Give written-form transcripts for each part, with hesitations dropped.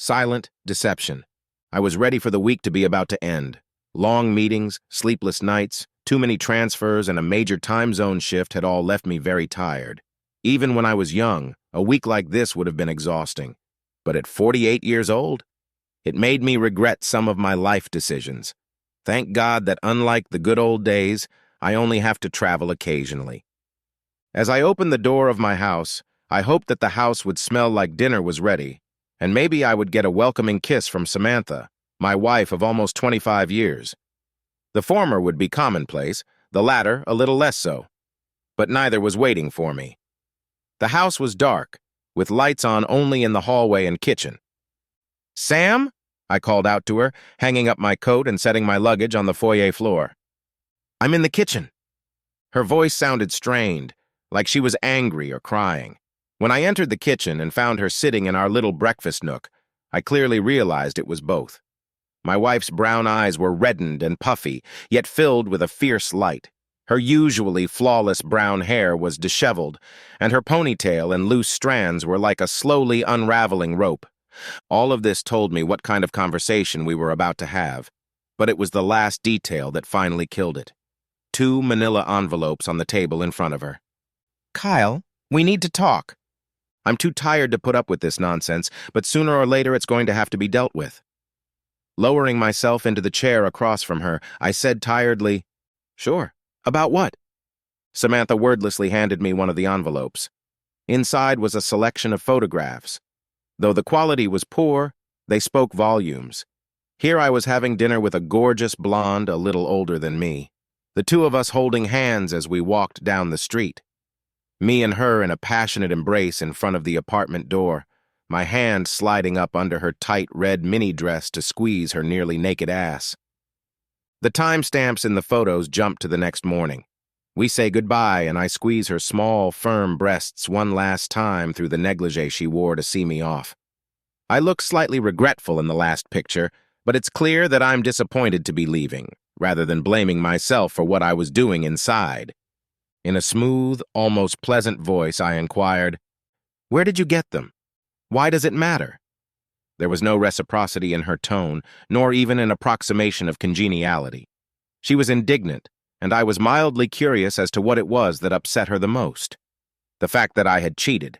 Silent deception. I was ready for the week to be about to end. Long meetings, sleepless nights, too many transfers, and a major time zone shift had all left me very tired. Even when I was young, a week like this would have been exhausting. But at 48 years old, it made me regret some of my life decisions. Thank God that unlike the good old days, I only have to travel occasionally. As I opened the door of my house, I hoped that the house would smell like dinner was ready, and maybe I would get a welcoming kiss from Samantha, my wife of almost 25 years. The former would be commonplace, the latter a little less so. But neither was waiting for me. The house was dark, with lights on only in the hallway and kitchen. "Sam?" I called out to her, hanging up my coat and setting my luggage on the foyer floor. "I'm in the kitchen." Her voice sounded strained, like she was angry or crying. When I entered the kitchen and found her sitting in our little breakfast nook, I clearly realized it was both. My wife's brown eyes were reddened and puffy, yet filled with a fierce light. Her usually flawless brown hair was disheveled, and her ponytail and loose strands were like a slowly unraveling rope. All of this told me what kind of conversation we were about to have, but it was the last detail that finally killed it. 2 manila envelopes on the table in front of her. "Kyle, we need to talk. I'm too tired to put up with this nonsense, but sooner or later it's going to have to be dealt with." Lowering myself into the chair across from her, I said tiredly, "Sure. About what?" Samantha wordlessly handed me one of the envelopes. Inside was a selection of photographs. Though the quality was poor, they spoke volumes. Here I was having dinner with a gorgeous blonde a little older than me, the two of us holding hands as we walked down the street. Me and her in a passionate embrace in front of the apartment door, my hand sliding up under her tight red mini dress to squeeze her nearly naked ass. The timestamps in the photos jump to the next morning. We say goodbye, and I squeeze her small, firm breasts one last time through the negligee she wore to see me off. I look slightly regretful in the last picture, but it's clear that I'm disappointed to be leaving, rather than blaming myself for what I was doing inside. In a smooth, almost pleasant voice, I inquired, "Where did you get them? Why does it matter?" There was no reciprocity in her tone, nor even an approximation of congeniality. She was indignant, and I was mildly curious as to what it was that upset her the most. The fact that I had cheated.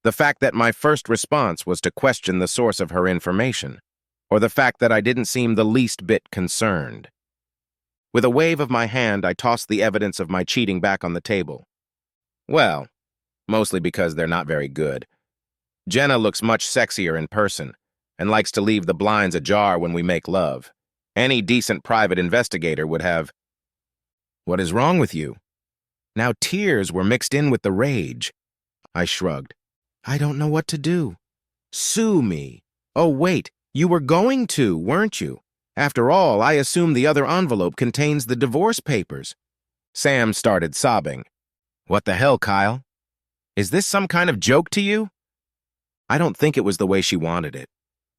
The fact that my first response was to question the source of her information. Or the fact that I didn't seem the least bit concerned. With a wave of my hand, I tossed the evidence of my cheating back on the table. "Well, mostly because they're not very good. Jenna looks much sexier in person, and likes to leave the blinds ajar when we make love. Any decent private investigator would have—" "What is wrong with you?" Now tears were mixed in with the rage. I shrugged. "I don't know what to do." "Sue me." "Oh, wait, you were going to, weren't you? After all, I assume the other envelope contains the divorce papers." Sam started sobbing. "What the hell, Kyle? Is this some kind of joke to you?" I don't think it was the way she wanted it.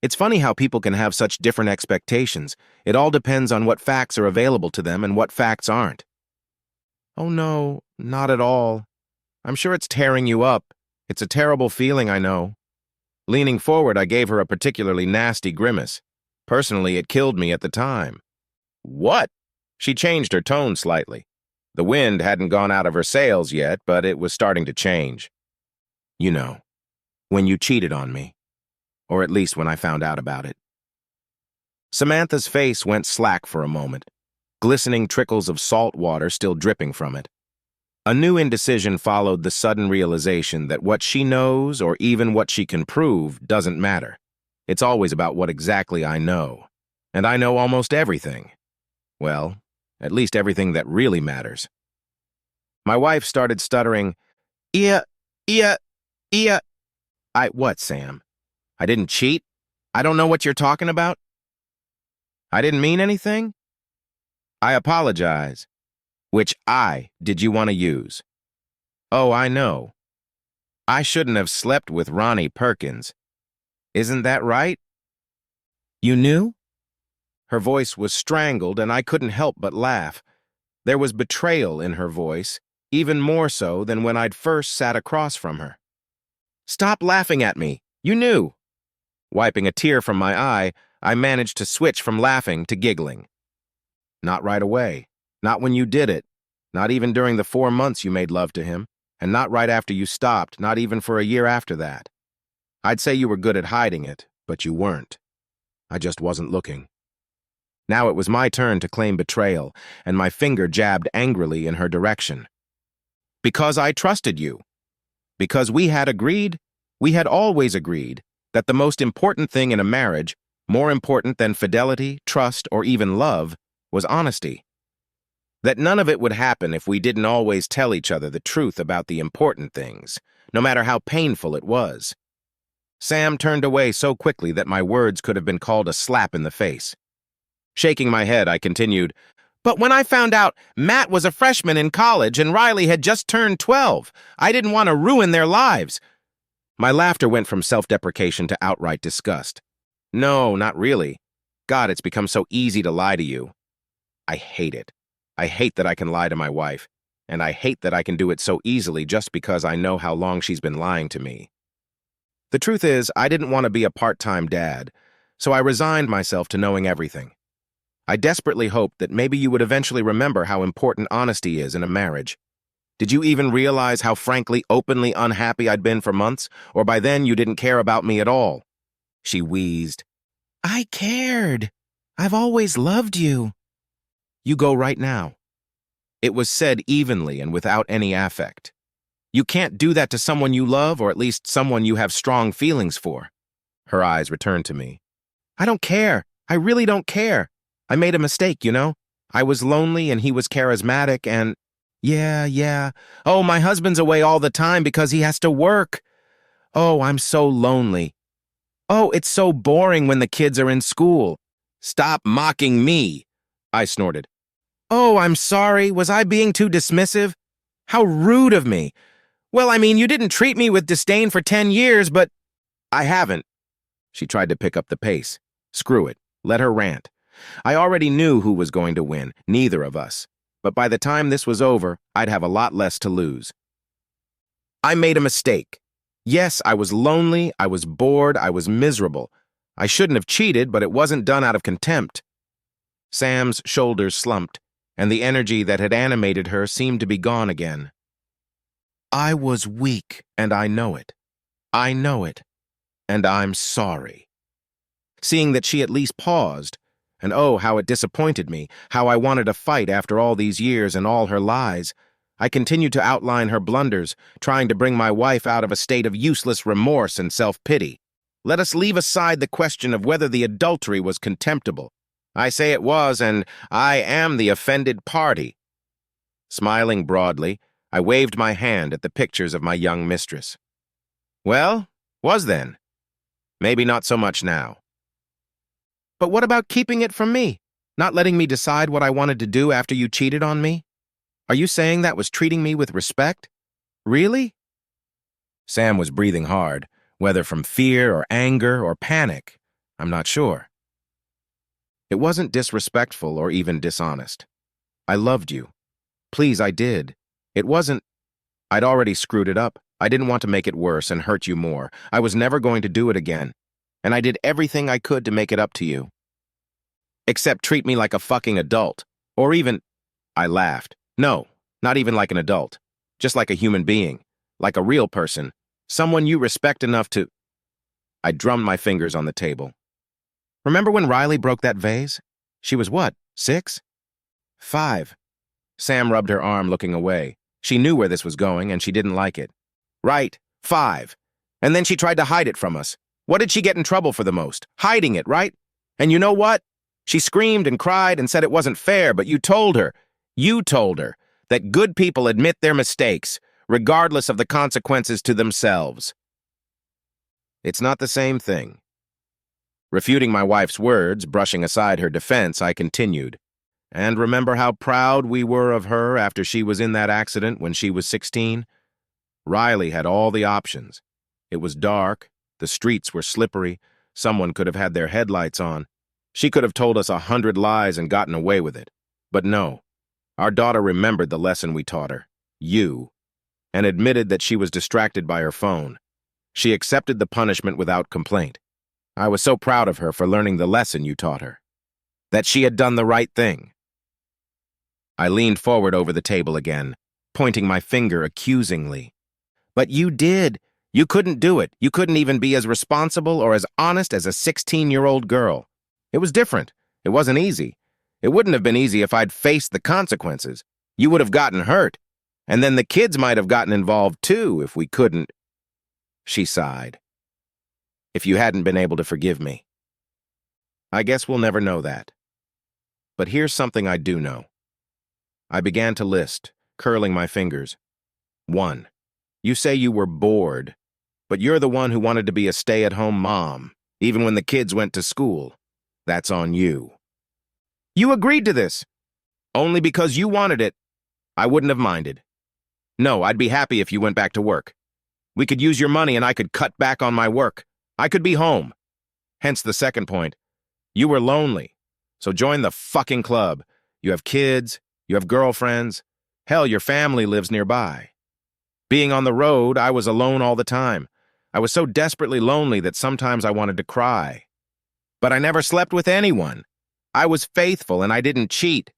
It's funny how people can have such different expectations. It all depends on what facts are available to them and what facts aren't. "Oh no, not at all. I'm sure it's tearing you up. It's a terrible feeling, I know." Leaning forward, I gave her a particularly nasty grimace. Personally, it killed me at the time. "What?" She changed her tone slightly. The wind hadn't gone out of her sails yet, but it was starting to change. "You know, when you cheated on me. Or at least when I found out about it." Samantha's face went slack for a moment, glistening trickles of salt water still dripping from it. A new indecision followed the sudden realization that what she knows or even what she can prove doesn't matter. It's always about what exactly I know. And I know almost everything. Well, at least everything that really matters. My wife started stuttering, "Yeah, yeah, yeah." What, Sam? I didn't cheat? I don't know what you're talking about? I didn't mean anything? I apologize. Which I did you want to use? Oh, I know. I shouldn't have slept with Ronnie Perkins. Isn't that right? You knew? Her voice was strangled, and I couldn't help but laugh. There was betrayal in her voice, even more so than when I'd first sat across from her. Stop laughing at me. You knew. Wiping a tear from my eye, I managed to switch from laughing to giggling. Not right away. Not when you did it. Not even during the 4 months you made love to him. And not right after you stopped, not even for a year after that. I'd say you were good at hiding it, but you weren't. I just wasn't looking. Now it was my turn to claim betrayal, and my finger jabbed angrily in her direction. Because I trusted you. Because we had always agreed, that the most important thing in a marriage, more important than fidelity, trust, or even love, was honesty. That none of it would happen if we didn't always tell each other the truth about the important things, no matter how painful it was. Sam turned away so quickly that my words could have been called a slap in the face. Shaking my head, I continued, "But when I found out Matt was a freshman in college and Riley had just turned 12, I didn't want to ruin their lives." My laughter went from self-deprecation to outright disgust. "No, not really. God, it's become so easy to lie to you. I hate it. I hate that I can lie to my wife, and I hate that I can do it so easily just because I know how long she's been lying to me. The truth is, I didn't want to be a part-time dad, so I resigned myself to knowing everything. I desperately hoped that maybe you would eventually remember how important honesty is in a marriage. Did you even realize how frankly, openly unhappy I'd been for months, or by then you didn't care about me at all?" She wheezed. "I cared. I've always loved you." "You go right now." It was said evenly and without any affect. "You can't do that to someone you love, or at least someone you have strong feelings for." Her eyes returned to me. "I don't care. I really don't care. I made a mistake, you know? I was lonely and he was charismatic and... Yeah. Oh, my husband's away all the time because he has to work. Oh, I'm so lonely. Oh, it's so boring when the kids are in school." "Stop mocking me," I snorted. "Oh, I'm sorry. Was I being too dismissive? How rude of me. Well, I mean, you didn't treat me with disdain for 10 years, but..." "I haven't." She tried to pick up the pace. Screw it. Let her rant. I already knew who was going to win, neither of us. But by the time this was over, I'd have a lot less to lose. "I made a mistake. Yes, I was lonely, I was bored, I was miserable. I shouldn't have cheated, but it wasn't done out of contempt." Sam's shoulders slumped, and the energy that had animated her seemed to be gone again. "I was weak, and I know it. I know it, and I'm sorry." Seeing that she at least paused, and oh, how it disappointed me, how I wanted to fight after all these years and all her lies, I continued to outline her blunders, trying to bring my wife out of a state of useless remorse and self-pity. Let us leave aside the question of whether the adultery was contemptible. I say it was, and I am the offended party. Smiling broadly, I waved my hand at the pictures of my young mistress. "Well, was then. Maybe not so much now." "But what about keeping it from me? Not letting me decide what I wanted to do after you cheated on me? Are you saying that was treating me with respect? Really?" Sam was breathing hard, whether from fear or anger or panic. I'm not sure. "It wasn't disrespectful or even dishonest. I loved you. Please, I did. It wasn't... I'd already screwed it up. I didn't want to make it worse and hurt you more. I was never going to do it again. And I did everything I could to make it up to you. Except treat me like a fucking adult. Or even..." I laughed. "No, not even like an adult. Just like a human being. Like a real person. Someone you respect enough to..." I drummed my fingers on the table. "Remember when Riley broke that vase? She was what, 6? 5. Sam rubbed her arm, looking away. She knew where this was going, and she didn't like it. "Right, 5. And then she tried to hide it from us. What did she get in trouble for the most? Hiding it, right? And you know what? She screamed and cried and said it wasn't fair, but you told her that good people admit their mistakes, regardless of the consequences to themselves." It's not the same thing. Refuting my wife's words, brushing aside her defense, I continued. "And remember how proud we were of her after she was in that accident when she was 16? Riley had all the options. It was dark. The streets were slippery. Someone could have had their headlights on. She could have told us 100 lies and gotten away with it. But no. Our daughter remembered the lesson we taught her, you, and admitted that she was distracted by her phone. She accepted the punishment without complaint. I was so proud of her for learning the lesson you taught her. That she had done the right thing. I leaned forward over the table again, pointing my finger accusingly. But you did. You couldn't do it. You couldn't even be as responsible or as honest as a 16-year-old girl. It was different. It wasn't easy. It wouldn't have been easy if I'd faced the consequences. You would have gotten hurt. And then the kids might have gotten involved too if we couldn't. She sighed. If you hadn't been able to forgive me. I guess we'll never know that. But here's something I do know. I began to list, curling my fingers. 1. You say you were bored, but you're the one who wanted to be a stay-at-home mom, even when the kids went to school. That's on you. You agreed to this. Only because you wanted it. I wouldn't have minded. No, I'd be happy if you went back to work. We could use your money and I could cut back on my work. I could be home. Hence the second point. You were lonely, so join the fucking club. You have kids, you have girlfriends. Hell, your family lives nearby. Being on the road, I was alone all the time. I was so desperately lonely that sometimes I wanted to cry. But I never slept with anyone. I was faithful and I didn't cheat.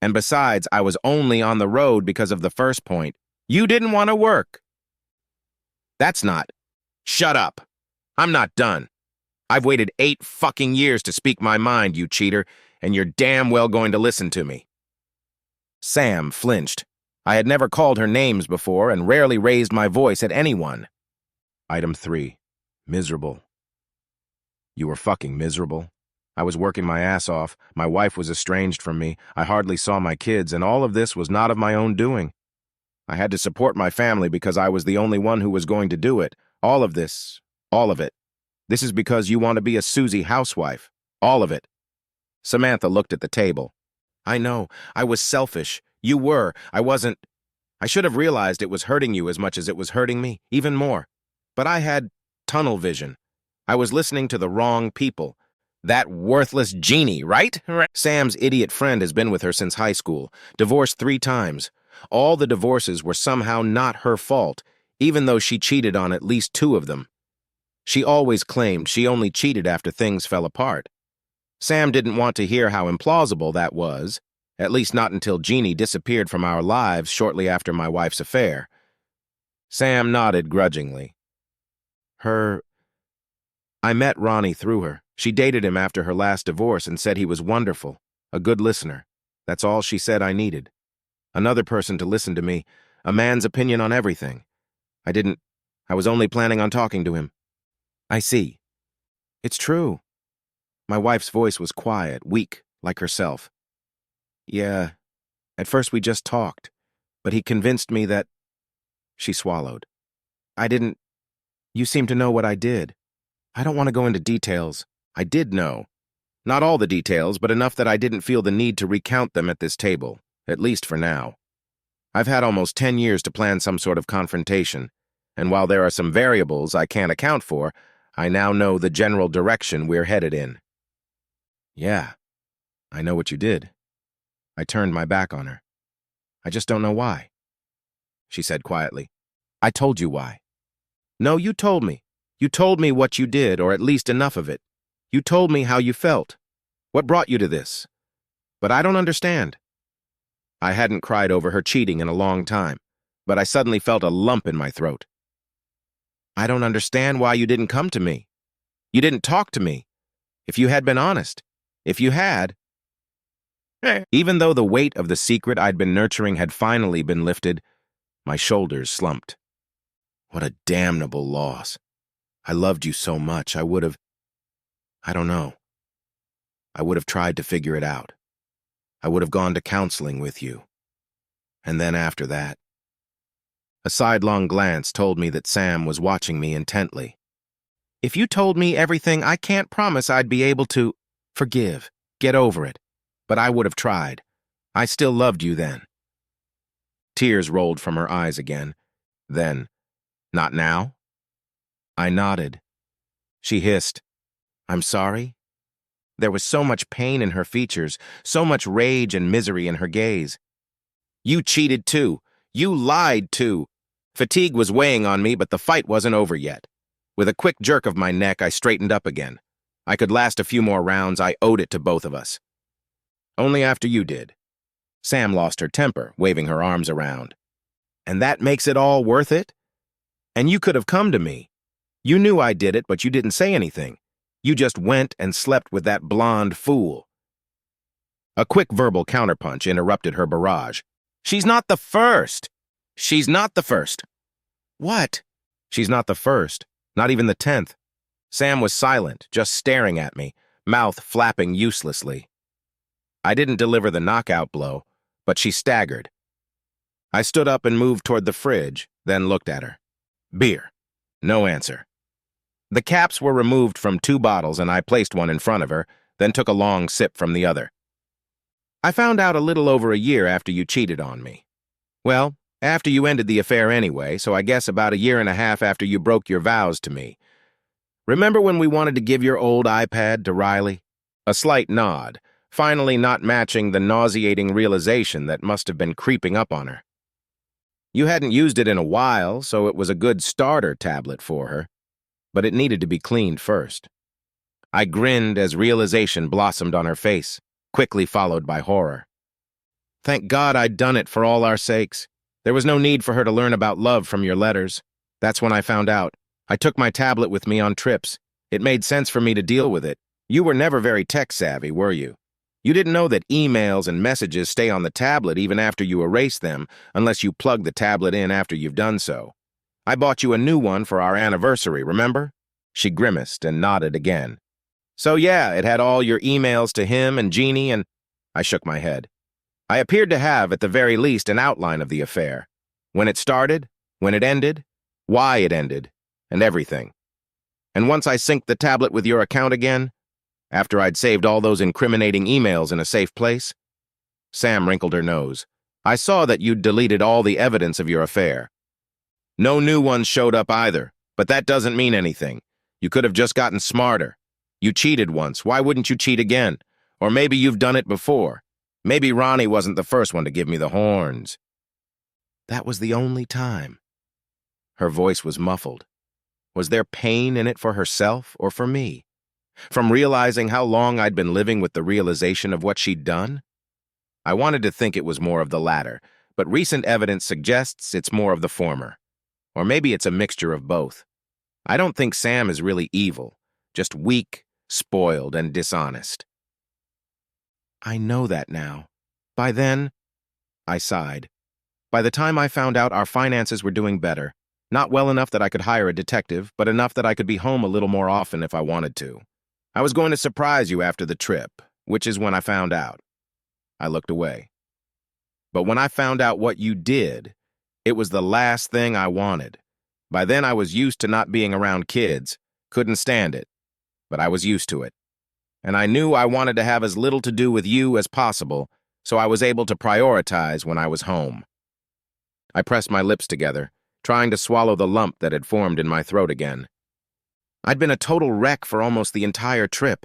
And besides, I was only on the road because of the first point. You didn't want to work. That's not. Shut up. I'm not done. I've waited 8 fucking years to speak my mind, you cheater, and you're damn well going to listen to me. Sam flinched. I had never called her names before and rarely raised my voice at anyone. Item 3. Miserable. You were fucking miserable. I was working my ass off. My wife was estranged from me. I hardly saw my kids, and all of this was not of my own doing. I had to support my family because I was the only one who was going to do it. All of this. All of it. This is because you want to be a Susie housewife. All of it. Samantha looked at the table. I know. I was selfish. You were. I wasn't. I should have realized it was hurting you as much as it was hurting me, even more. But I had tunnel vision. I was listening to the wrong people. That worthless Jeannie, right? Sam's idiot friend has been with her since high school, divorced 3 times. All the divorces were somehow not her fault, even though she cheated on at least 2 of them. She always claimed she only cheated after things fell apart. Sam didn't want to hear how implausible that was, at least not until Jeannie disappeared from our lives shortly after my wife's affair. Sam nodded grudgingly. I met Ronnie through her. She dated him after her last divorce and said he was wonderful, a good listener. That's all she said I needed. Another person to listen to me, a man's opinion on everything. I was only planning on talking to him. I see. It's true. My wife's voice was quiet, weak, like herself. Yeah, at first we just talked, but he convinced me that... She swallowed. You seem to know what I did. I don't want to go into details. I did know. Not all the details, but enough that I didn't feel the need to recount them at this table, at least for now. I've had almost 10 years to plan some sort of confrontation, and while there are some variables I can't account for, I now know the general direction we're headed in. Yeah, I know what you did. I turned my back on her. I just don't know why. She said quietly. I told you why. No, you told me. You told me what you did, or at least enough of it. You told me how you felt. What brought you to this? But I don't understand. I hadn't cried over her cheating in a long time, but I suddenly felt a lump in my throat. I don't understand why you didn't come to me. You didn't talk to me. If you had been honest. If you had. Even though the weight of the secret I'd been nurturing had finally been lifted, my shoulders slumped. What a damnable loss. I loved you so much, I would have tried to figure it out. I would have gone to counseling with you. And then after that. A sidelong glance told me that Sam was watching me intently. If you told me everything, I can't promise I'd be able to forgive, get over it. But I would have tried. I still loved you then. Tears rolled from her eyes again. Then, not now? I nodded. She hissed, I'm sorry? There was so much pain in her features, so much rage and misery in her gaze. You cheated too. You lied too. Fatigue was weighing on me, but the fight wasn't over yet. With a quick jerk of my neck, I straightened up again. I could last a few more rounds. I owed it to both of us. Only after you did. Sam lost her temper, waving her arms around. And that makes it all worth it? And you could have come to me. You knew I did it, but you didn't say anything. You just went and slept with that blonde fool. A quick verbal counterpunch interrupted her barrage. She's not the first. She's not the first. What? She's not the first, not even the 10th. Sam was silent, just staring at me, mouth flapping uselessly. I didn't deliver the knockout blow, but she staggered. I stood up and moved toward the fridge, then looked at her. Beer. No answer. The caps were removed from 2 bottles and I placed one in front of her, then took a long sip from the other. I found out a little over a year after you cheated on me. Well, after you ended the affair anyway, so I guess about a year and a half after you broke your vows to me. Remember when we wanted to give your old iPad to Riley? A slight nod, finally not matching the nauseating realization that must have been creeping up on her. You hadn't used it in a while, so it was a good starter tablet for her, but it needed to be cleaned first. I grinned as realization blossomed on her face, quickly followed by horror. Thank God I'd done it for all our sakes. There was no need for her to learn about love from your letters. That's when I found out. I took my tablet with me on trips. It made sense for me to deal with it. You were never very tech-savvy, were you? You didn't know that emails and messages stay on the tablet even after you erase them, unless you plug the tablet in after you've done so. I bought you a new one for our anniversary, remember? She grimaced and nodded again. So yeah, it had all your emails to him and Jeannie and... I shook my head. I appeared to have, at the very least, an outline of the affair. When it started, when it ended, why it ended, and everything. And once I synced the tablet with your account again, after I'd saved all those incriminating emails in a safe place, Sam wrinkled her nose. I saw that you'd deleted all the evidence of your affair. No new ones showed up either, but that doesn't mean anything. You could have just gotten smarter. You cheated once, why wouldn't you cheat again? Or maybe you've done it before. Maybe Ronnie wasn't the first one to give me the horns. That was the only time. Her voice was muffled. Was there pain in it for herself or for me? From realizing how long I'd been living with the realization of what she'd done? I wanted to think it was more of the latter, but recent evidence suggests it's more of the former. Or maybe it's a mixture of both. I don't think Sam is really evil, just weak, spoiled, and dishonest. I know that now. By then, I sighed. By the time I found out our finances were doing better, not well enough that I could hire a detective, but enough that I could be home a little more often if I wanted to. I was going to surprise you after the trip, which is when I found out. I looked away. But when I found out what you did, it was the last thing I wanted. By then I was used to not being around kids, couldn't stand it, but I was used to it. And I knew I wanted to have as little to do with you as possible, so I was able to prioritize when I was home. I pressed my lips together, trying to swallow the lump that had formed in my throat again. I'd been a total wreck for almost the entire trip.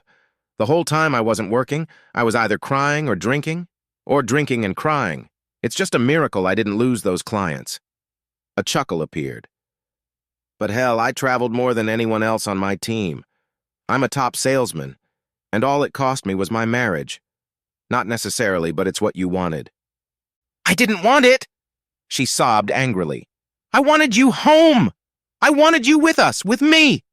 The whole time I wasn't working, I was either crying or drinking and crying. It's just a miracle I didn't lose those clients. A chuckle appeared. But hell, I traveled more than anyone else on my team. I'm a top salesman, and all it cost me was my marriage. Not necessarily, but it's what you wanted. I didn't want it! She sobbed angrily. I wanted you home! I wanted you with us, with me!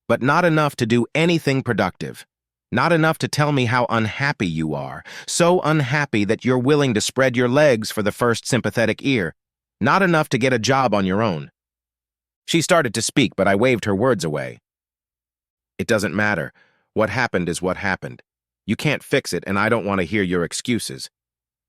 But not enough to do anything productive. Not enough to tell me how unhappy you are. So unhappy that you're willing to spread your legs for the first sympathetic ear. Not enough to get a job on your own. She started to speak, but I waved her words away. It doesn't matter. What happened is what happened. You can't fix it, and I don't want to hear your excuses.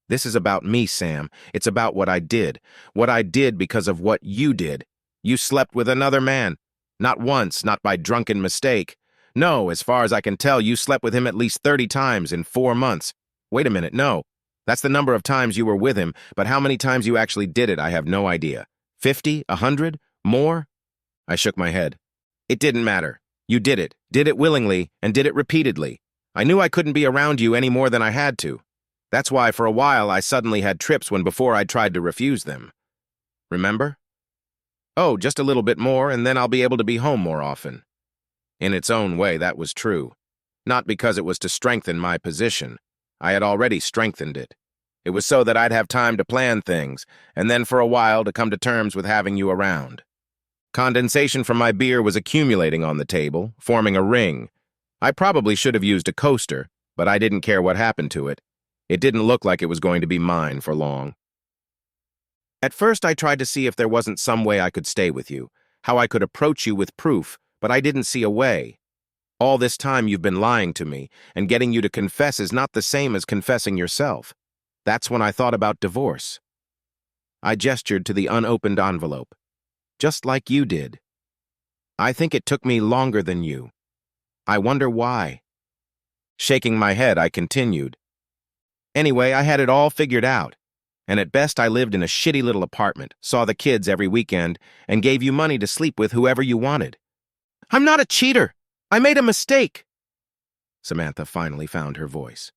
This is about me, Sam. It's about what I did. What I did because of what you did. You slept with another man. Not once, not by drunken mistake. No, as far as I can tell, you slept with him at least 30 times in 4 months. Wait a minute, no. That's the number of times you were with him, but how many times you actually did it, I have no idea. 50? 100? More? I shook my head. It didn't matter. You did it willingly, and did it repeatedly. I knew I couldn't be around you any more than I had to. That's why for a while I suddenly had trips when before I tried to refuse them. Remember? Oh, just a little bit more, and then I'll be able to be home more often. In its own way, that was true. Not because it was to strengthen my position. I had already strengthened it. It was so that I'd have time to plan things, and then for a while to come to terms with having you around. Condensation from my beer was accumulating on the table, forming a ring. I probably should have used a coaster, but I didn't care what happened to it. It didn't look like it was going to be mine for long. At first, I tried to see if there wasn't some way I could stay with you, how I could approach you with proof, but I didn't see a way. All this time you've been lying to me, and getting you to confess is not the same as confessing yourself. That's when I thought about divorce. I gestured to the unopened envelope. Just like you did. I think it took me longer than you. I wonder why. Shaking my head, I continued. Anyway, I had it all figured out. And at best, I lived in a shitty little apartment, saw the kids every weekend, and gave you money to sleep with whoever you wanted. I'm not a cheater! I made a mistake! Samantha finally found her voice.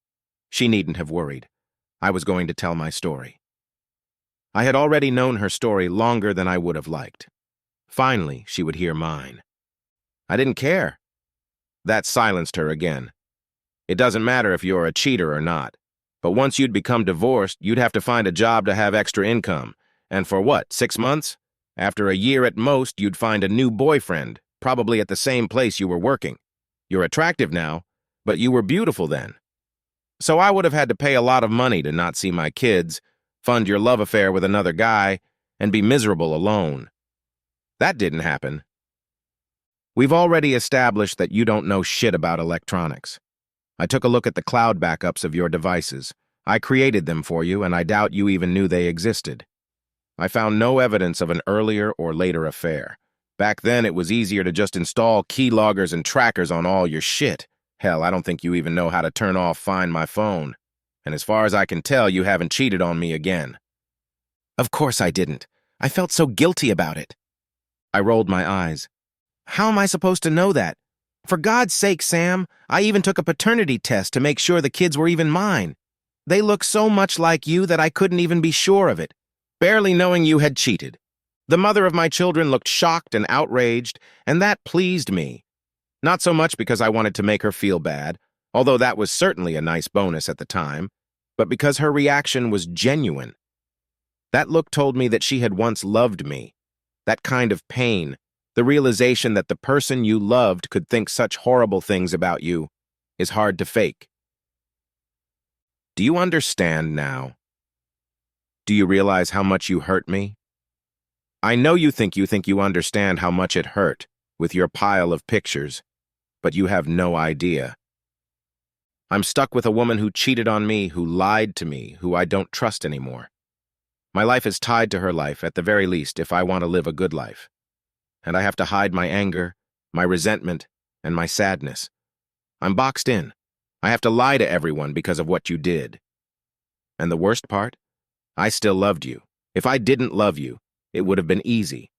She needn't have worried. I was going to tell my story. I had already known her story longer than I would have liked. Finally, she would hear mine. I didn't care. That silenced her again. It doesn't matter if you're a cheater or not. But once you'd become divorced, you'd have to find a job to have extra income. And for what, 6 months? After a year at most, you'd find a new boyfriend, probably at the same place you were working. You're attractive now, but you were beautiful then. So I would have had to pay a lot of money to not see my kids, fund your love affair with another guy, and be miserable alone. That didn't happen. We've already established that you don't know shit about electronics. I took a look at the cloud backups of your devices. I created them for you, and I doubt you even knew they existed. I found no evidence of an earlier or later affair. Back then, it was easier to just install keyloggers and trackers on all your shit. Hell, I don't think you even know how to turn off Find My Phone. And as far as I can tell, you haven't cheated on me again. Of course I didn't. I felt so guilty about it. I rolled my eyes. How am I supposed to know that? For God's sake, Sam, I even took a paternity test to make sure the kids were even mine. They look so much like you that I couldn't even be sure of it, barely knowing you had cheated. The mother of my children looked shocked and outraged, and that pleased me. Not so much because I wanted to make her feel bad, although that was certainly a nice bonus at the time, but because her reaction was genuine. That look told me that she had once loved me. That kind of pain, the realization that the person you loved could think such horrible things about you, is hard to fake. Do you understand now? Do you realize how much you hurt me? I know you think you understand how much it hurt with your pile of pictures, but you have no idea. I'm stuck with a woman who cheated on me, who lied to me, who I don't trust anymore. My life is tied to her life, at the very least, if I want to live a good life. And I have to hide my anger, my resentment, and my sadness. I'm boxed in. I have to lie to everyone because of what you did. And the worst part? I still loved you. If I didn't love you, it would have been easy.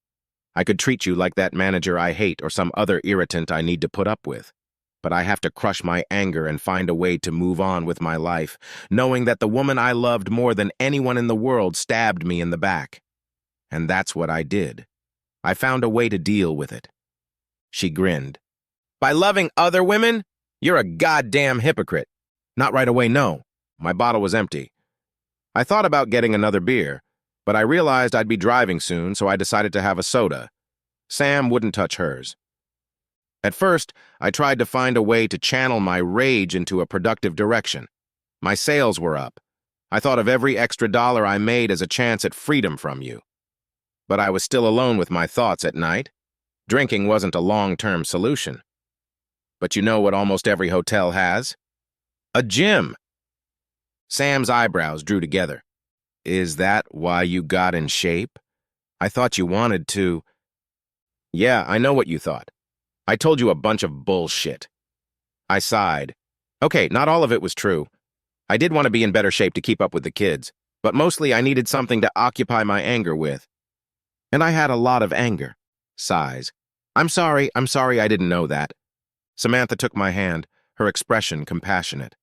I could treat you like that manager I hate or some other irritant I need to put up with. But I have to crush my anger and find a way to move on with my life, knowing that the woman I loved more than anyone in the world stabbed me in the back. And that's what I did. I found a way to deal with it. She grinned. By loving other women? You're a goddamn hypocrite. Not right away, no. My bottle was empty. I thought about getting another beer, but I realized I'd be driving soon, so I decided to have a soda. Sam wouldn't touch hers. At first, I tried to find a way to channel my rage into a productive direction. My sales were up. I thought of every extra dollar I made as a chance at freedom from you. But I was still alone with my thoughts at night. Drinking wasn't a long-term solution. But you know what almost every hotel has? A gym. Sam's eyebrows drew together. Is that why you got in shape? I thought you wanted to. Yeah, I know what you thought. I told you a bunch of bullshit. I sighed. Okay, not all of it was true. I did want to be in better shape to keep up with the kids, but mostly I needed something to occupy my anger with. And I had a lot of anger. Sighs. I'm sorry I didn't know that. Samantha took my hand, her expression compassionate.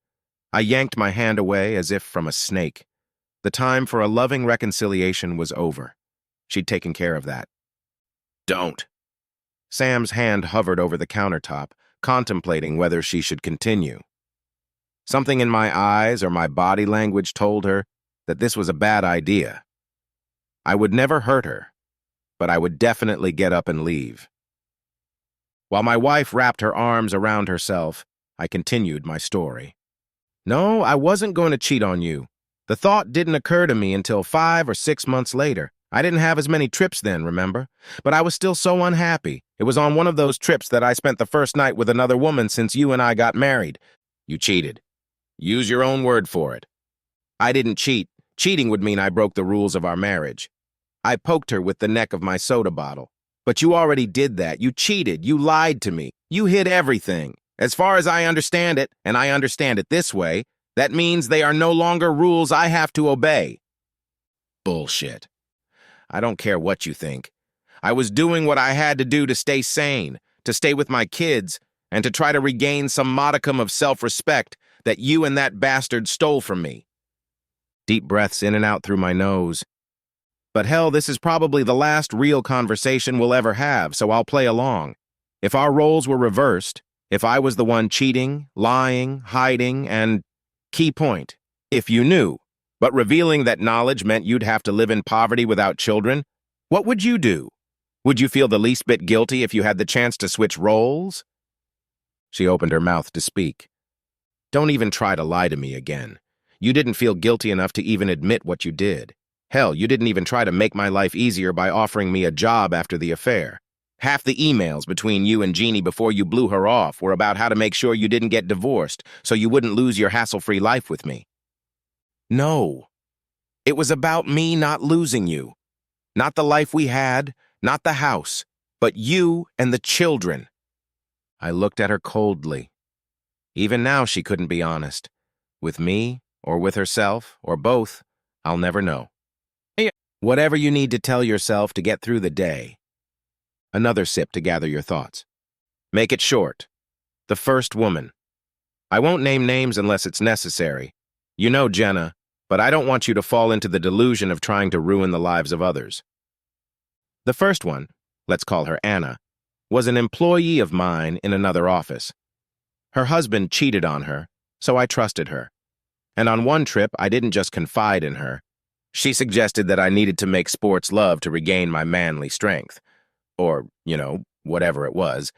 I yanked my hand away as if from a snake. The time for a loving reconciliation was over. She'd taken care of that. Don't. Sam's hand hovered over the countertop, contemplating whether she should continue. Something in my eyes or my body language told her that this was a bad idea. I would never hurt her, but I would definitely get up and leave. While my wife wrapped her arms around herself, I continued my story. No, I wasn't going to cheat on you. The thought didn't occur to me until 5 or 6 months later. I didn't have as many trips then, remember? But I was still so unhappy. It was on one of those trips that I spent the first night with another woman since you and I got married. You cheated. Use your own word for it. I didn't cheat. Cheating would mean I broke the rules of our marriage. I poked her with the neck of my soda bottle. But you already did that. You cheated. You lied to me. You hid everything. As far as I understand it, and I understand it this way, that means they are no longer rules I have to obey. Bullshit. I don't care what you think. I was doing what I had to do to stay sane, to stay with my kids, and to try to regain some modicum of self-respect that you and that bastard stole from me. Deep breaths in and out through my nose. But hell, this is probably the last real conversation we'll ever have, so I'll play along. If our roles were reversed, if I was the one cheating, lying, hiding, and, key point, if you knew, but revealing that knowledge meant you'd have to live in poverty without children, what would you do? Would you feel the least bit guilty if you had the chance to switch roles? She opened her mouth to speak. Don't even try to lie to me again. You didn't feel guilty enough to even admit what you did. Hell, you didn't even try to make my life easier by offering me a job after the affair. Half the emails between you and Jeannie before you blew her off were about how to make sure you didn't get divorced so you wouldn't lose your hassle-free life with me. No. It was about me not losing you. Not the life we had, not the house, but you and the children. I looked at her coldly. Even now she couldn't be honest. With me, or with herself, or both, I'll never know. Whatever you need to tell yourself to get through the day. Another sip to gather your thoughts. Make it short. The first woman. I won't name names unless it's necessary. You know Jenna, but I don't want you to fall into the delusion of trying to ruin the lives of others. The first one, let's call her Anna, was an employee of mine in another office. Her husband cheated on her, so I trusted her. And on one trip, I didn't just confide in her. She suggested that I needed to make sports love to regain my manly strength. Or, whatever it was.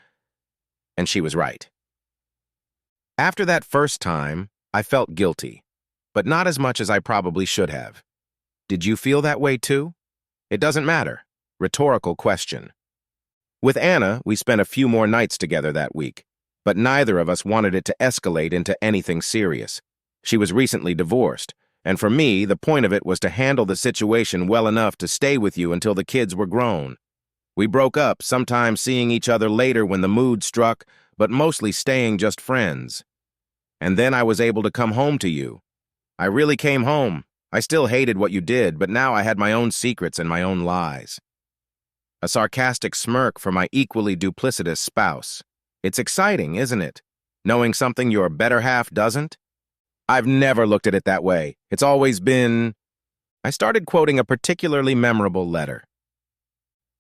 And she was right. After that first time, I felt guilty, but not as much as I probably should have. Did you feel that way too? It doesn't matter. Rhetorical question. With Anna, we spent a few more nights together that week, but neither of us wanted it to escalate into anything serious. She was recently divorced, and for me, the point of it was to handle the situation well enough to stay with you until the kids were grown. We broke up, sometimes seeing each other later when the mood struck, but mostly staying just friends. And then I was able to come home to you. I really came home. I still hated what you did, but now I had my own secrets and my own lies. A sarcastic smirk for my equally duplicitous spouse. It's exciting, isn't it? Knowing something your better half doesn't? I've never looked at it that way. It's always been... I started quoting a particularly memorable letter.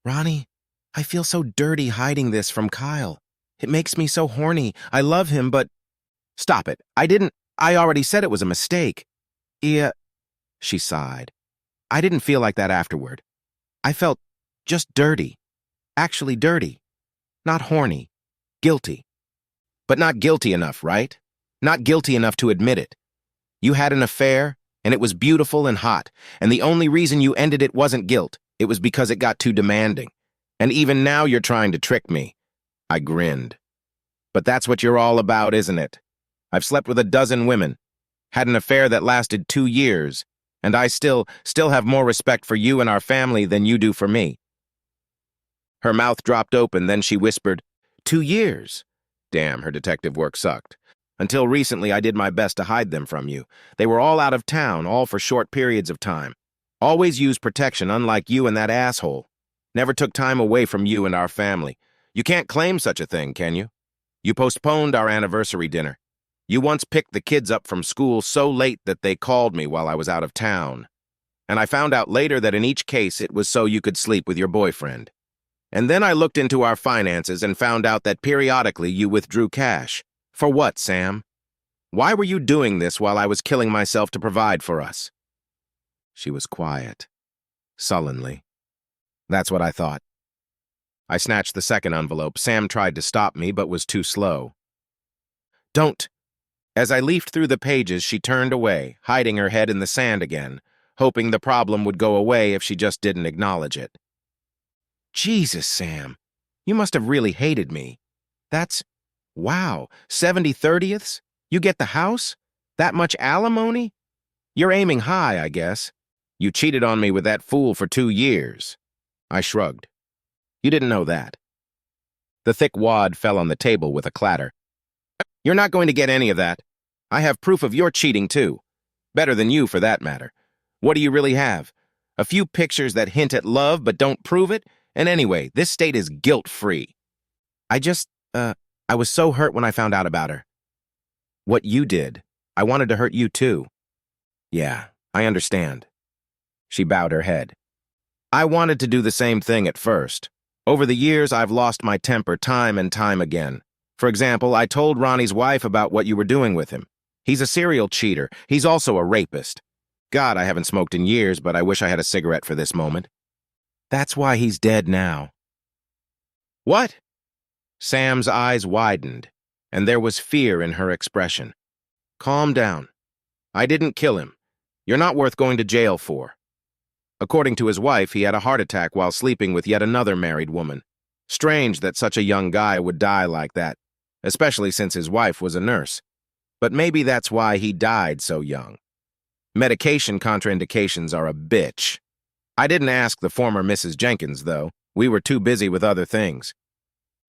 Ronnie, I feel so dirty hiding this from Kyle. It makes me so horny. I love him, but... Stop it. I already said it was a mistake. Yeah, she sighed. I didn't feel like that afterward. I felt just dirty. Actually dirty. Not horny. Guilty. But not guilty enough, right? Not guilty enough to admit it. You had an affair, and it was beautiful and hot, and the only reason you ended it wasn't guilt. It was because it got too demanding. And even now you're trying to trick me. I grinned. But that's what you're all about, isn't it? I've slept with a dozen women, had an affair that lasted 2 years, and I still have more respect for you and our family than you do for me. Her mouth dropped open, then she whispered, 2 years? Damn, her detective work sucked. Until recently, I did my best to hide them from you. They were all out of town, all for short periods of time. Always used protection, unlike you and that asshole. Never took time away from you and our family. You can't claim such a thing, can you? You postponed our anniversary dinner. You once picked the kids up from school so late that they called me while I was out of town. And I found out later that in each case it was so you could sleep with your boyfriend. And then I looked into our finances and found out that periodically you withdrew cash. For what, Sam? Why were you doing this while I was killing myself to provide for us?" She was quiet, sullenly. That's what I thought. I snatched the second envelope. Sam tried to stop me, but was too slow. "Don't." As I leafed through the pages, she turned away, hiding her head in the sand again, hoping the problem would go away if she just didn't acknowledge it. "Jesus, Sam, you must have really hated me. Wow, 70/30ths? You get the house? That much alimony? You're aiming high, I guess. You cheated on me with that fool for 2 years. I shrugged. You didn't know that. The thick wad fell on the table with a clatter. You're not going to get any of that. I have proof of your cheating, too. Better than you, for that matter. What do you really have? A few pictures that hint at love but don't prove it? And anyway, this state is guilt-free. I was so hurt when I found out about her. What you did, I wanted to hurt you, too. Yeah, I understand. She bowed her head. I wanted to do the same thing at first. Over the years, I've lost my temper time and time again. For example, I told Ronnie's wife about what you were doing with him. He's a serial cheater. He's also a rapist. God, I haven't smoked in years, but I wish I had a cigarette for this moment. That's why he's dead now. What? Sam's eyes widened, and there was fear in her expression. Calm down. I didn't kill him. You're not worth going to jail for. According to his wife, he had a heart attack while sleeping with yet another married woman. Strange that such a young guy would die like that, especially since his wife was a nurse. But maybe that's why he died so young. Medication contraindications are a bitch. I didn't ask the former Mrs. Jenkins, though. We were too busy with other things.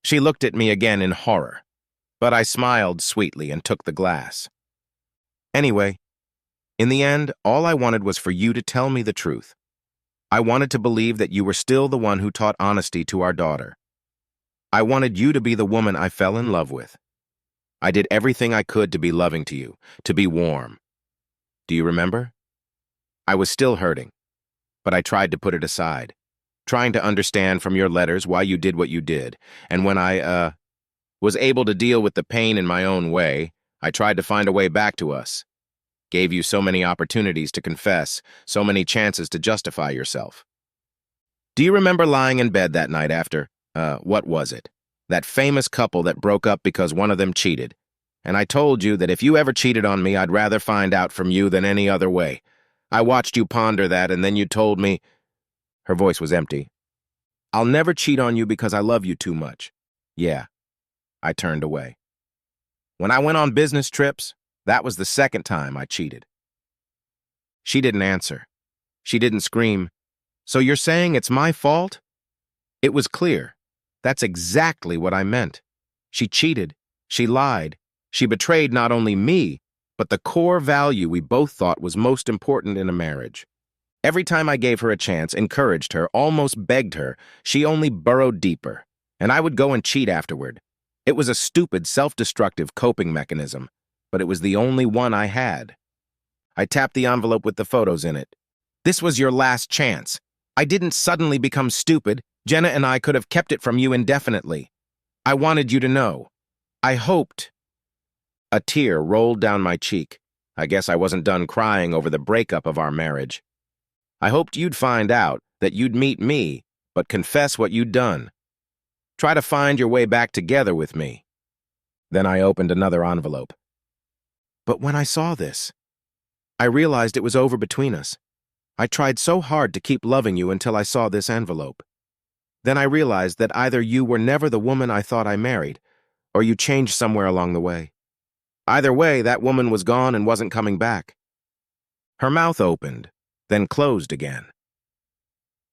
She looked at me again in horror, but I smiled sweetly and took the glass. Anyway, in the end, all I wanted was for you to tell me the truth. I wanted to believe that you were still the one who taught honesty to our daughter. I wanted you to be the woman I fell in love with. I did everything I could to be loving to you, to be warm. Do you remember? I was still hurting, but I tried to put it aside, trying to understand from your letters why you did what you did, and when I, was able to deal with the pain in my own way, I tried to find a way back to us. Gave you so many opportunities to confess, so many chances to justify yourself. Do you remember lying in bed that night after, what was it? That famous couple that broke up because one of them cheated. And I told you that if you ever cheated on me, I'd rather find out from you than any other way. I watched you ponder that, and then you told me... Her voice was empty. I'll never cheat on you because I love you too much. Yeah. I turned away. When I went on business trips, that was the second time I cheated. She didn't answer. She didn't scream. So you're saying it's my fault? It was clear. That's exactly what I meant. She cheated. She lied. She betrayed not only me, but the core value we both thought was most important in a marriage. Every time I gave her a chance, encouraged her, almost begged her, she only burrowed deeper, and I would go and cheat afterward. It was a stupid, self-destructive coping mechanism, but it was the only one I had. I tapped the envelope with the photos in it. This was your last chance. I didn't suddenly become stupid. Jenna and I could have kept it from you indefinitely. I wanted you to know. I hoped. A tear rolled down my cheek. I guess I wasn't done crying over the breakup of our marriage. I hoped you'd find out, that you'd meet me, but confess what you'd done. Try to find your way back together with me. Then I opened another envelope. But when I saw this, I realized it was over between us. I tried so hard to keep loving you until I saw this envelope. Then I realized that either you were never the woman I thought I married, or you changed somewhere along the way. Either way, that woman was gone and wasn't coming back. Her mouth opened, then closed again.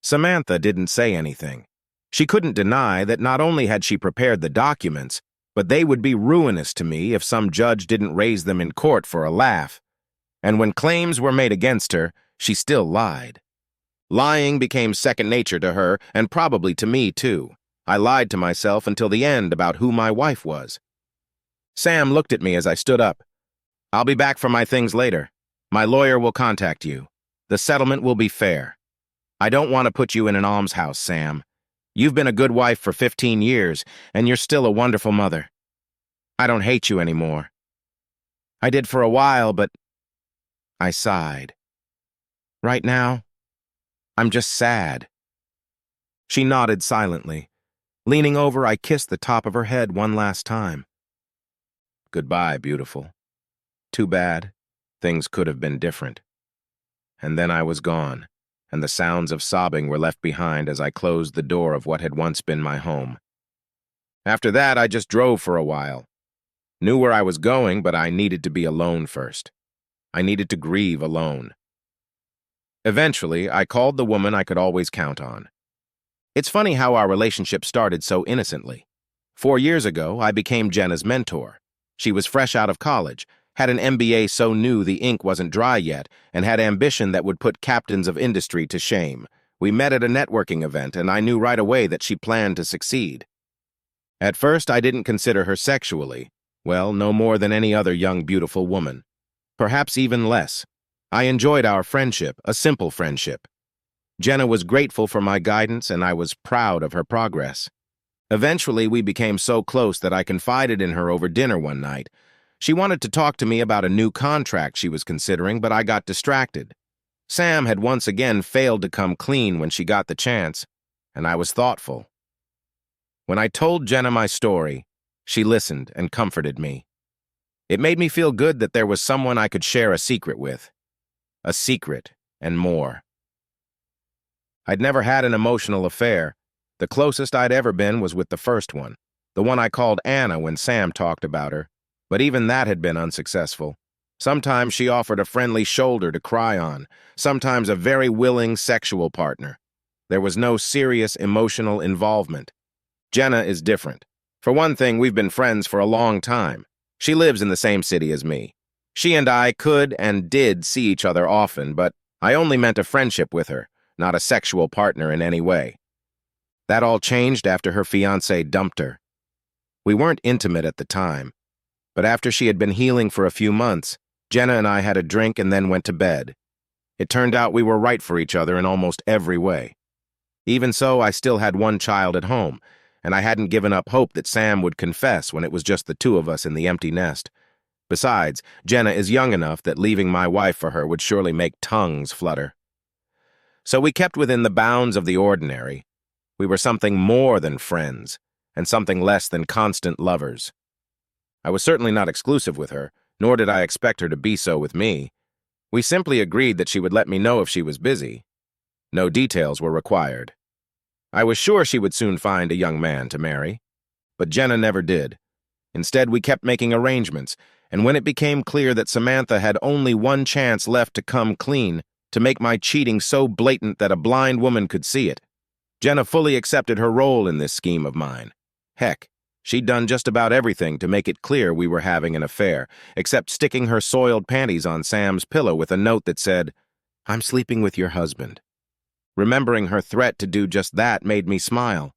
Samantha didn't say anything. She couldn't deny that not only had she prepared the documents, but they would be ruinous to me if some judge didn't raise them in court for a laugh. And when claims were made against her, she still lied. Lying became second nature to her, and probably to me, too. I lied to myself until the end about who my wife was. Sam looked at me as I stood up. I'll be back for my things later. My lawyer will contact you. The settlement will be fair. I don't want to put you in an almshouse, Sam. You've been a good wife for 15 years, and you're still a wonderful mother. I don't hate you anymore. I did for a while, but I sighed. Right now, I'm just sad. She nodded silently. Leaning over, I kissed the top of her head one last time. Goodbye, beautiful. Too bad. Things could have been different. And then I was gone, and the sounds of sobbing were left behind as I closed the door of what had once been my home. After that, I just drove for a while. Knew where I was going, but I needed to be alone first. I needed to grieve alone. Eventually, I called the woman I could always count on. It's funny how our relationship started so innocently. 4 years ago, I became Jenna's mentor. She was fresh out of college, had an MBA so new the ink wasn't dry yet, and had ambition that would put captains of industry to shame. We met at a networking event, and I knew right away that she planned to succeed. At first, I didn't consider her sexually. Well, no more than any other young, beautiful woman. Perhaps even less. I enjoyed our friendship, a simple friendship. Jenna was grateful for my guidance, and I was proud of her progress. Eventually, we became so close that I confided in her over dinner one night. She wanted to talk to me about a new contract she was considering, but I got distracted. Sam had once again failed to come clean when she got the chance, and I was thoughtful. When I told Jenna my story, she listened and comforted me. It made me feel good that there was someone I could share a secret with. A secret and more. I'd never had an emotional affair. The closest I'd ever been was with the first one, the one I called Anna when Sam talked about her. But even that had been unsuccessful. Sometimes she offered a friendly shoulder to cry on, sometimes a very willing sexual partner. There was no serious emotional involvement. Jenna is different. For one thing, we've been friends for a long time. She lives in the same city as me. She and I could and did see each other often, but I only meant a friendship with her, not a sexual partner in any way. That all changed after her fiancé dumped her. We weren't intimate at the time, but after she had been healing for a few months, Jenna and I had a drink and then went to bed. It turned out we were right for each other in almost every way. Even so, I still had one child at home, and I hadn't given up hope that Sam would confess when it was just the two of us in the empty nest. Besides, Jenna is young enough that leaving my wife for her would surely make tongues flutter. So we kept within the bounds of the ordinary. We were something more than friends, and something less than constant lovers. I was certainly not exclusive with her, nor did I expect her to be so with me. We simply agreed that she would let me know if she was busy. No details were required. I was sure she would soon find a young man to marry. But Jenna never did. Instead, we kept making arrangements, and when it became clear that Samantha had only one chance left to come clean, to make my cheating so blatant that a blind woman could see it, Jenna fully accepted her role in this scheme of mine. Heck, she'd done just about everything to make it clear we were having an affair, except sticking her soiled panties on Sam's pillow with a note that said, "I'm sleeping with your husband." Remembering her threat to do just that made me smile.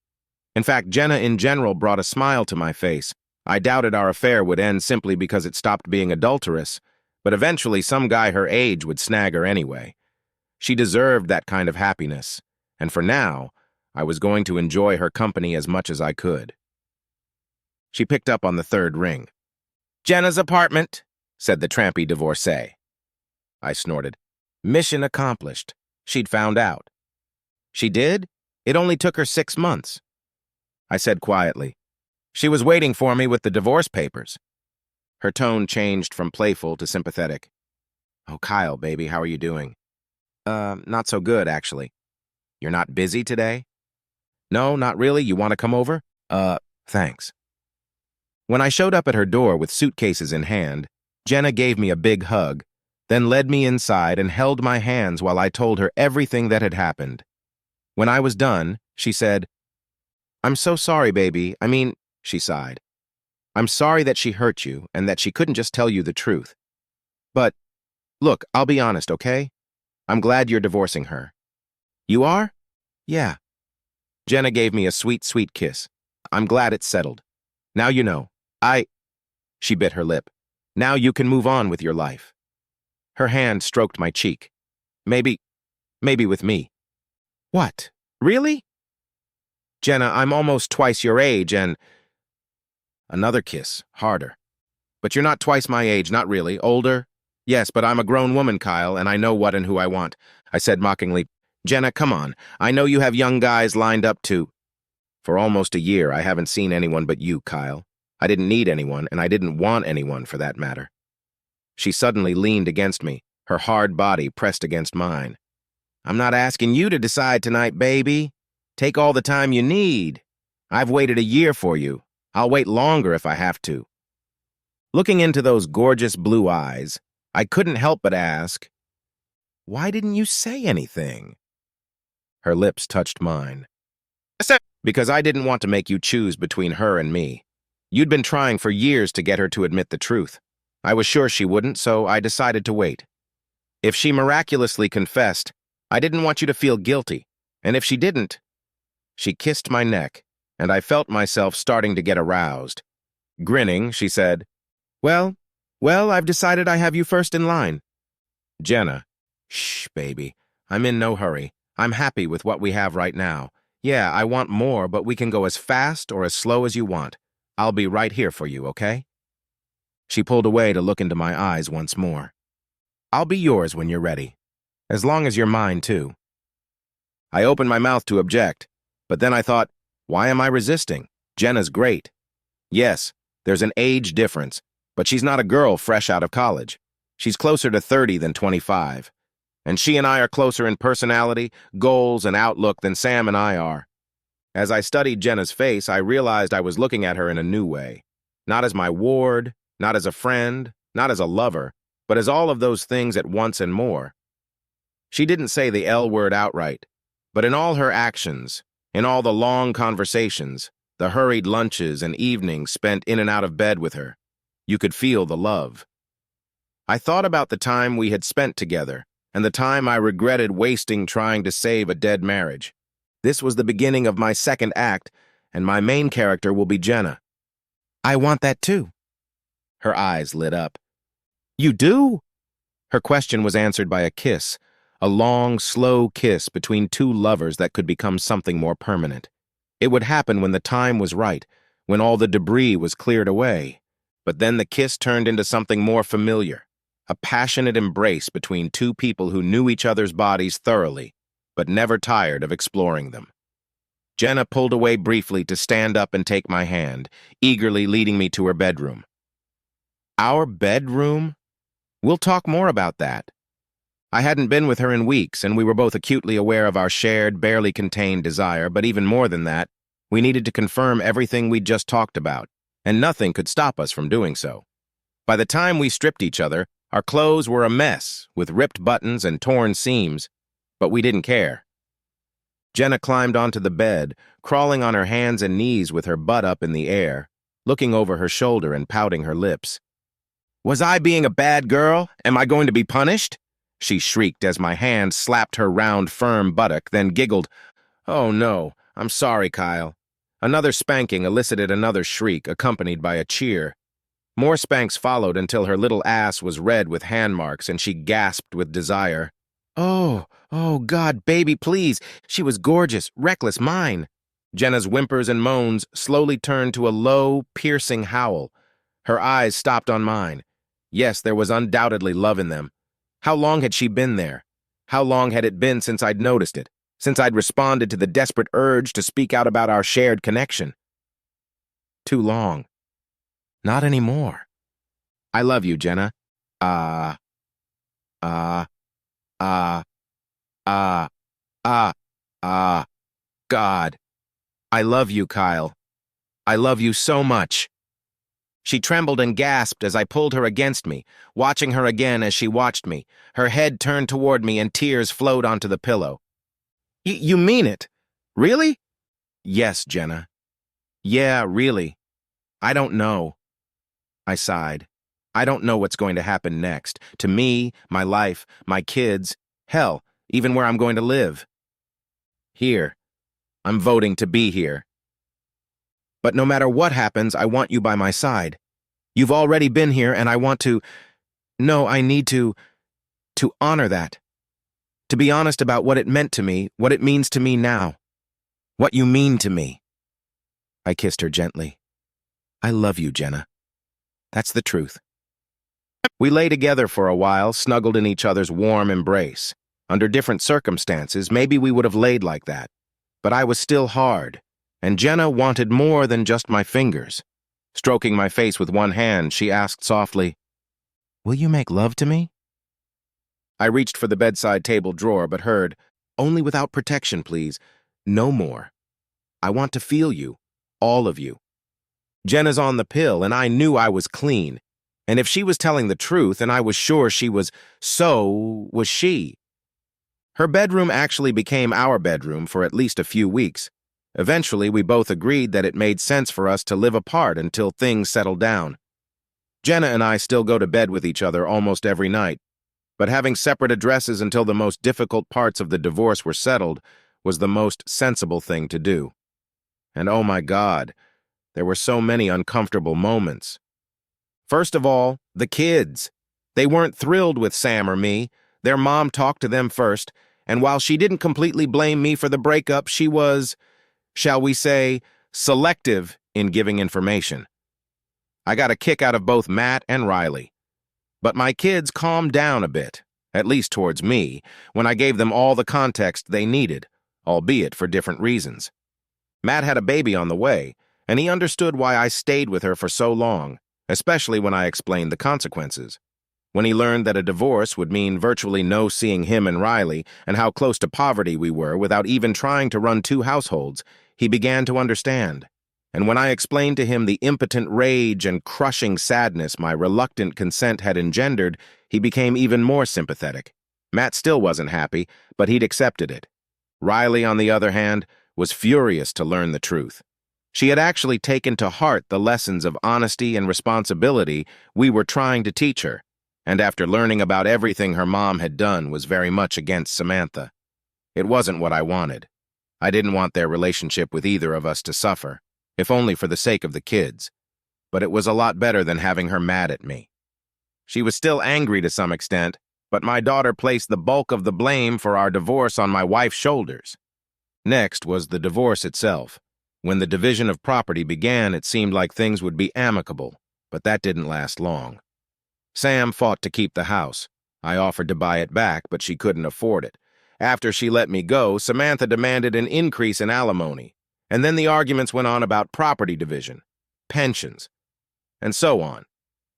In fact, Jenna in general brought a smile to my face. I doubted our affair would end simply because it stopped being adulterous, but eventually some guy her age would snag her anyway. She deserved that kind of happiness, and for now, I was going to enjoy her company as much as I could. She picked up on the third ring. "Jenna's apartment," said the trampy divorcee. I snorted. Mission accomplished. She'd found out. She did? It only took her 6 months. I said quietly. She was waiting for me with the divorce papers. Her tone changed from playful to sympathetic. "Oh, Kyle, baby, how are you doing?" Not so good, actually." "You're not busy today?" "No, not really. You want to come over?" Thanks." When I showed up at her door with suitcases in hand, Jenna gave me a big hug, then led me inside and held my hands while I told her everything that had happened. When I was done, she said, "I'm so sorry, baby. She sighed. "I'm sorry that she hurt you and that she couldn't just tell you the truth. But, look, I'll be honest, okay? I'm glad you're divorcing her." "You are?" "Yeah." Jenna gave me a sweet, sweet kiss. "I'm glad it's settled. Now you know. She bit her lip. "Now you can move on with your life." Her hand stroked my cheek. Maybe with me." "What? Really?" Jenna, I'm almost twice your age and... Another kiss, harder. But you're not twice my age, not really. Older? Yes, but I'm a grown woman, Kyle, and I know what and who I want. I said mockingly, Jenna, come on. I know you have young guys lined up to... For almost a year, I haven't seen anyone but you, Kyle. I didn't need anyone, and I didn't want anyone for that matter. She suddenly leaned against me, her hard body pressed against mine. I'm not asking you to decide tonight, baby. Take all the time you need. I've waited a year for you. I'll wait longer if I have to. Looking into those gorgeous blue eyes, I couldn't help but ask, why didn't you say anything? Her lips touched mine. Because I didn't want to make you choose between her and me. You'd been trying for years to get her to admit the truth. I was sure she wouldn't, so I decided to wait. If she miraculously confessed, I didn't want you to feel guilty, and if she didn't... She kissed my neck, and I felt myself starting to get aroused. Grinning, she said, Well, I've decided I have you first in line. Jenna, shh, baby. I'm in no hurry. I'm happy with what we have right now. Yeah, I want more, but we can go as fast or as slow as you want. I'll be right here for you, okay? She pulled away to look into my eyes once more. I'll be yours when you're ready. As long as you're mine, too. I opened my mouth to object, but then I thought, why am I resisting? Jenna's great. Yes, there's an age difference, but she's not a girl fresh out of college. She's closer to 30 than 25. And she and I are closer in personality, goals, and outlook than Sam and I are. As I studied Jenna's face, I realized I was looking at her in a new way. Not as my ward, not as a friend, not as a lover, but as all of those things at once and more. She didn't say the L word outright, but in all her actions, in all the long conversations, the hurried lunches and evenings spent in and out of bed with her, you could feel the love. I thought about the time we had spent together, and the time I regretted wasting trying to save a dead marriage. This was the beginning of my second act, and my main character will be Jenna. I want that too. Her eyes lit up. You do? Her question was answered by a kiss, a long, slow kiss between two lovers that could become something more permanent. It would happen when the time was right, when all the debris was cleared away. But then the kiss turned into something more familiar, a passionate embrace between two people who knew each other's bodies thoroughly, but never tired of exploring them. Jenna pulled away briefly to stand up and take my hand, eagerly leading me to her bedroom. Our bedroom? We'll talk more about that. I hadn't been with her in weeks, and we were both acutely aware of our shared, barely contained desire, but even more than that, we needed to confirm everything we'd just talked about, and nothing could stop us from doing so. By the time we stripped each other, our clothes were a mess, with ripped buttons and torn seams, but we didn't care. Jenna climbed onto the bed, crawling on her hands and knees with her butt up in the air, looking over her shoulder and pouting her lips. Was I being a bad girl? Am I going to be punished? She shrieked as my hand slapped her round, firm buttock, then giggled. Oh no, I'm sorry, Kyle. Another spanking elicited another shriek, accompanied by a cheer. More spanks followed until her little ass was red with hand marks and she gasped with desire. Oh, God, baby, please. She was gorgeous, reckless, mine. Jenna's whimpers and moans slowly turned to a low, piercing howl. Her eyes stopped on mine. Yes, there was undoubtedly love in them. How long had she been there? How long had it been since I'd noticed it, since I'd responded to the desperate urge to speak out about our shared connection? Too long. Not anymore. I love you, Jenna. God. I love you, Kyle. I love you so much. She trembled and gasped as I pulled her against me, watching her again as she watched me. Her head turned toward me and tears flowed onto the pillow. You mean it? Really? Yes, Jenna. Yeah, really. I don't know. I sighed. I don't know what's going to happen next. To me, my life, my kids, hell, even where I'm going to live. Here. I'm voting to be here. But no matter what happens, I want you by my side. You've already been here, and I want to... No, I need to honor that. To be honest about what it meant to me, what it means to me now. What you mean to me. I kissed her gently. I love you, Jenna. That's the truth. We lay together for a while, snuggled in each other's warm embrace. Under different circumstances, maybe we would have laid like that. But I was still hard, and Jenna wanted more than just my fingers. Stroking my face with one hand, she asked softly, "Will you make love to me?" I reached for the bedside table drawer, but heard, "Only without protection, please. No more. I want to feel you, all of you." Jenna's on the pill, and I knew I was clean. And if she was telling the truth, and I was sure she was, so was she. Her bedroom actually became our bedroom for at least a few weeks. Eventually, we both agreed that it made sense for us to live apart until things settled down. Jenna and I still go to bed with each other almost every night, but having separate addresses until the most difficult parts of the divorce were settled was the most sensible thing to do. And oh my God, there were so many uncomfortable moments. First of all, the kids. They weren't thrilled with Sam or me. Their mom talked to them first, and while she didn't completely blame me for the breakup, she was, shall we say, selective in giving information. I got a kick out of both Matt and Riley. But my kids calmed down a bit, at least towards me, when I gave them all the context they needed, albeit for different reasons. Matt had a baby on the way, and he understood why I stayed with her for so long, especially when I explained the consequences. When he learned that a divorce would mean virtually no seeing him and Riley and how close to poverty we were without even trying to run two households, he began to understand. And when I explained to him the impotent rage and crushing sadness my reluctant consent had engendered, he became even more sympathetic. Matt still wasn't happy, but he'd accepted it. Riley, on the other hand, was furious to learn the truth. She had actually taken to heart the lessons of honesty and responsibility we were trying to teach her, and after learning about everything her mom had done was very much against Samantha. It wasn't what I wanted. I didn't want their relationship with either of us to suffer, if only for the sake of the kids. But it was a lot better than having her mad at me. She was still angry to some extent, but my daughter placed the bulk of the blame for our divorce on my wife's shoulders. Next was the divorce itself. When the division of property began, it seemed like things would be amicable, but that didn't last long. Sam fought to keep the house. I offered to buy it back, but she couldn't afford it. After she let me go, Samantha demanded an increase in alimony, and then the arguments went on about property division, pensions, and so on.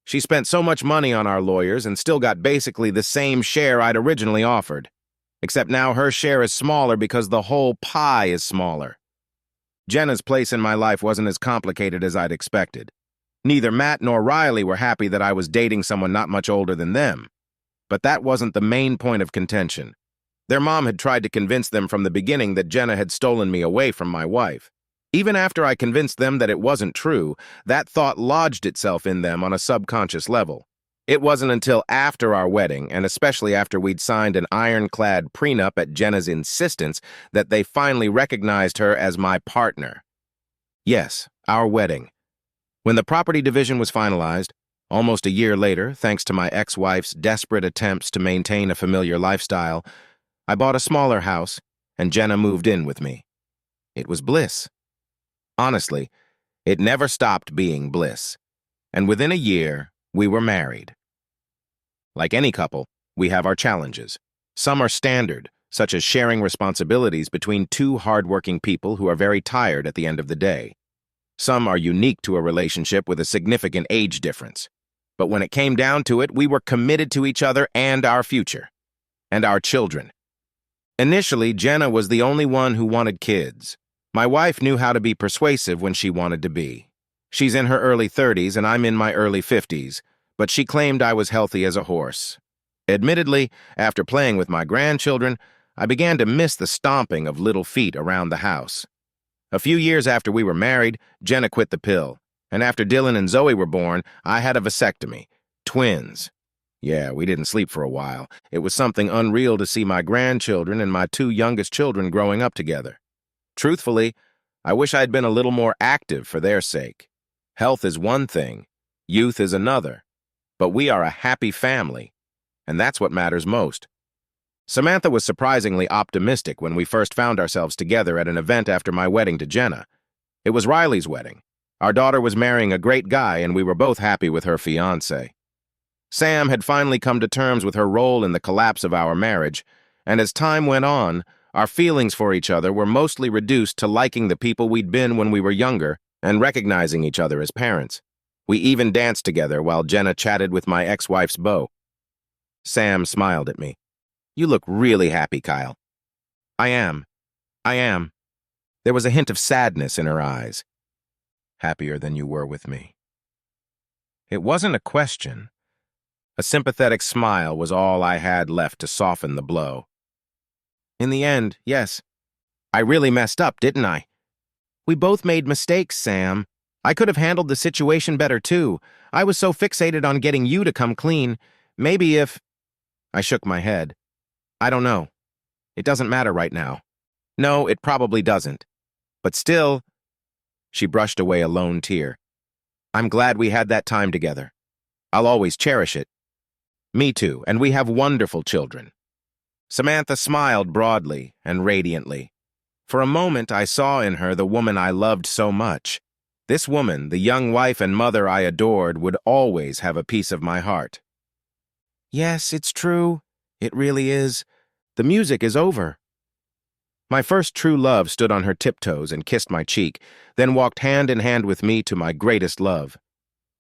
She spent so much money on our lawyers and still got basically the same share I'd originally offered, except now her share is smaller because the whole pie is smaller. Jenna's place in my life wasn't as complicated as I'd expected. Neither Matt nor Riley were happy that I was dating someone not much older than them. But that wasn't the main point of contention. Their mom had tried to convince them from the beginning that Jenna had stolen me away from my wife. Even after I convinced them that it wasn't true, that thought lodged itself in them on a subconscious level. It wasn't until after our wedding, and especially after we'd signed an ironclad prenup at Jenna's insistence, that they finally recognized her as my partner. Yes, our wedding. When the property division was finalized, almost a year later, thanks to my ex-wife's desperate attempts to maintain a familiar lifestyle, I bought a smaller house, and Jenna moved in with me. It was bliss. Honestly, it never stopped being bliss. And within a year, we were married. Like any couple, we have our challenges. Some are standard, such as sharing responsibilities between two hardworking people who are very tired at the end of the day. Some are unique to a relationship with a significant age difference. But when it came down to it, we were committed to each other and our future. And our children. Initially, Jenna was the only one who wanted kids. My wife knew how to be persuasive when she wanted to be. She's in her early 30s and I'm in my early 50s, but she claimed I was healthy as a horse. Admittedly, after playing with my grandchildren, I began to miss the stomping of little feet around the house. A few years after we were married, Jenna quit the pill, and after Dylan and Zoe were born, I had a vasectomy. Twins. Yeah, we didn't sleep for a while. It was something unreal to see my grandchildren and my two youngest children growing up together. Truthfully, I wish I had been a little more active for their sake. Health is one thing, youth is another, but we are a happy family, and that's what matters most. Samantha was surprisingly optimistic when we first found ourselves together at an event after my wedding to Jenna. It was Riley's wedding. Our daughter was marrying a great guy, and we were both happy with her fiancé. Sam had finally come to terms with her role in the collapse of our marriage, and as time went on, our feelings for each other were mostly reduced to liking the people we'd been when we were younger and recognizing each other as parents. We even danced together while Jenna chatted with my ex-wife's beau. Sam smiled at me. "You look really happy, Kyle." I am. There was a hint of sadness in her eyes. "Happier than you were with me." It wasn't a question. A sympathetic smile was all I had left to soften the blow. "In the end, yes. I really messed up, didn't I?" "We both made mistakes, Sam. I could have handled the situation better, too. I was so fixated on getting you to come clean. Maybe if—" I shook my head. "I don't know. It doesn't matter right now." "No, it probably doesn't. But still—" She brushed away a lone tear. "I'm glad we had that time together. I'll always cherish it." "Me too, and we have wonderful children." Samantha smiled broadly and radiantly. For a moment, I saw in her the woman I loved so much. This woman, the young wife and mother I adored, would always have a piece of my heart. "Yes, it's true. It really is. The music is over." My first true love stood on her tiptoes and kissed my cheek, then walked hand in hand with me to my greatest love.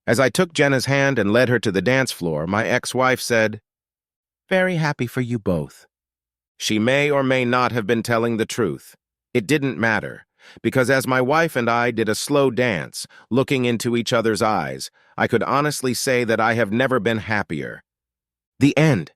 As I took Jenna's hand and led her to the dance floor, my ex-wife said, "Very happy for you both." She may or may not have been telling the truth. It didn't matter, because as my wife and I did a slow dance, looking into each other's eyes, I could honestly say that I have never been happier. The end.